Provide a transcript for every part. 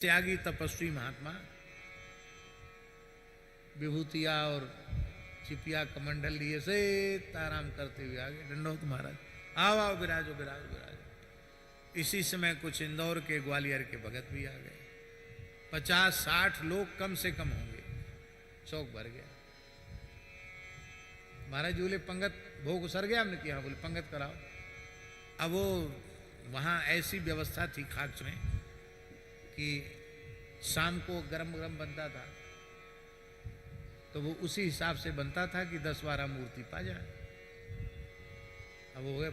त्यागी तपस्वी महात्मा विभूतिया और चिपिया कमंडल लिए से आराम करते हुए आगे। दंडोत महाराज, आओ आओ विराजो विराजो विराजो। इसी समय कुछ इंदौर के ग्वालियर के भगत भी आ गए। 50-60 लोग कम से कम होंगे। चौक भर गया। महाराज जी बोले पंगत भोग उसर गया। हमने किया, बोले पंगत कराओ। अब वो वहां ऐसी व्यवस्था थी खाक में कि शाम को गरम गरम बनता था, तो वो उसी हिसाब से बनता था कि 10-12 मूर्ति पा जाए। अब हो गए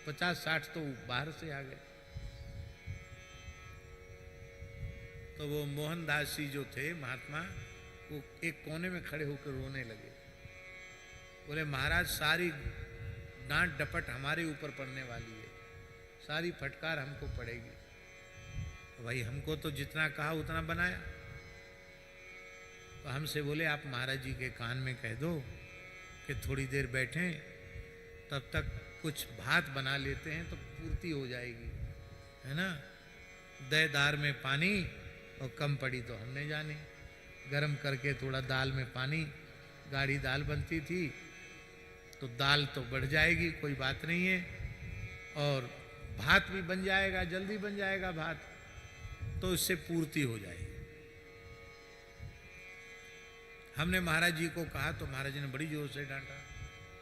50-60 तो बाहर से आ गए। तो वो मोहनदास जी जो थे महात्मा, वो एक कोने में खड़े होकर रोने लगे। बोले महाराज सारी डांट डपट हमारे ऊपर पड़ने वाली है, सारी फटकार हमको पड़ेगी। तो भाई हमको तो जितना कहा उतना बनाया। तो हमसे बोले आप महाराज जी के कान में कह दो कि थोड़ी देर बैठें, तब तक कुछ भात बना लेते हैं तो पूर्ति हो जाएगी, है ना। देदार में पानी और कम पड़ी तो हमने जाने। गरम करके थोड़ा दाल में पानी, गाढ़ी दाल बनती थी तो दाल तो बढ़ जाएगी, कोई बात नहीं है, और भात भी बन जाएगा, जल्दी बन जाएगा भात, तो इससे पूर्ति हो जाएगी। हमने महाराज जी को कहा तो महाराज जी ने बड़ी जोर से डांटा,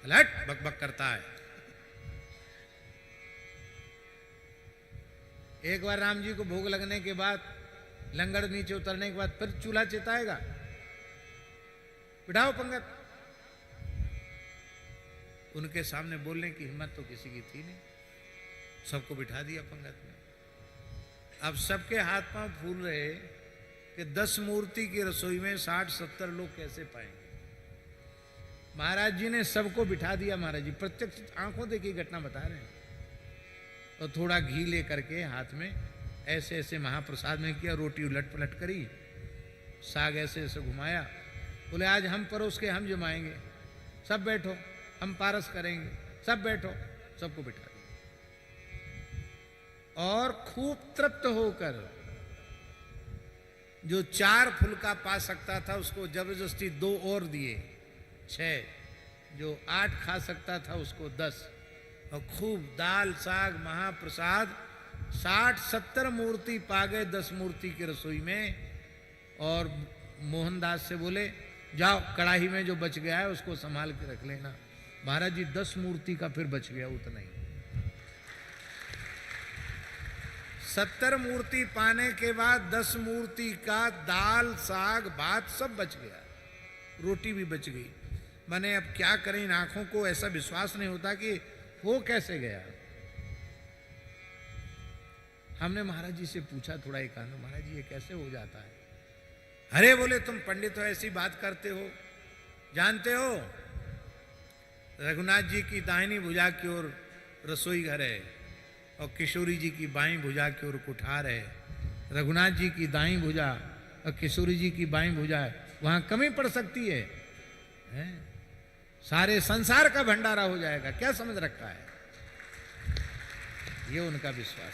हलट बकबक करता है। एक बार राम जी को भोग लगने के बाद, लंगड़ नीचे उतरने के बाद फिर चूल्हा चिताएगा, बिठाओ पंगत। उनके सामने बोलने की हिम्मत तो किसी की थी नहीं, सबको बिठा दिया पंगत में। अब सबके हाथ पांव फूल रहे कि 10 मूर्ति की रसोई में 60-70 लोग कैसे पाएंगे। महाराज जी ने सबको बिठा दिया। महाराज जी प्रत्यक्ष आंखों देखी घटना बता रहे हैं। और तो थोड़ा घी ले करके हाथ में ऐसे ऐसे महाप्रसाद में किया, रोटी उलट पलट करी, साग ऐसे ऐसे घुमाया। बोले आज हम परोस के हम जमाएंगे, सब बैठो, हम पारस करेंगे, सब बैठो। सबको बिठा दिया और खूब तृप्त होकर जो 4 फुलका पा सकता था उसको जबरदस्ती 2 और दिए, 6। जो 8 खा सकता था उसको 10। और खूब दाल साग महाप्रसाद 60-70 मूर्ति पा गए 10 मूर्ति की रसोई में। और मोहनदास से बोले जाओ कढ़ाई में जो बच गया है उसको संभाल के रख लेना। महाराज जी 10 मूर्ति का फिर बच गया, उतना ही। 70 मूर्ति पाने के बाद 10 मूर्ति का दाल साग भात सब बच गया, रोटी भी बच गई। मैंने अब क्या करें, इन आंखों को ऐसा विश्वास नहीं होता कि वो कैसे गया। हमने महाराज जी से पूछा थोड़ा एकांत, महाराज जी ये कैसे हो जाता है। अरे बोले तुम पंडित हो, ऐसी बात करते हो, जानते हो रघुनाथ जी की दाहिनी भुजा की ओर रसोई घर है और किशोरी जी की बाईं भुजा की ओर कुठार है। रघुनाथ जी की दाईं भुजा और किशोरी जी की बाईं भुजा है, वहां कमी पड़ सकती है, हैं? सारे संसार का भंडारा हो जाएगा, क्या समझ रखा है। ये उनका विश्वास।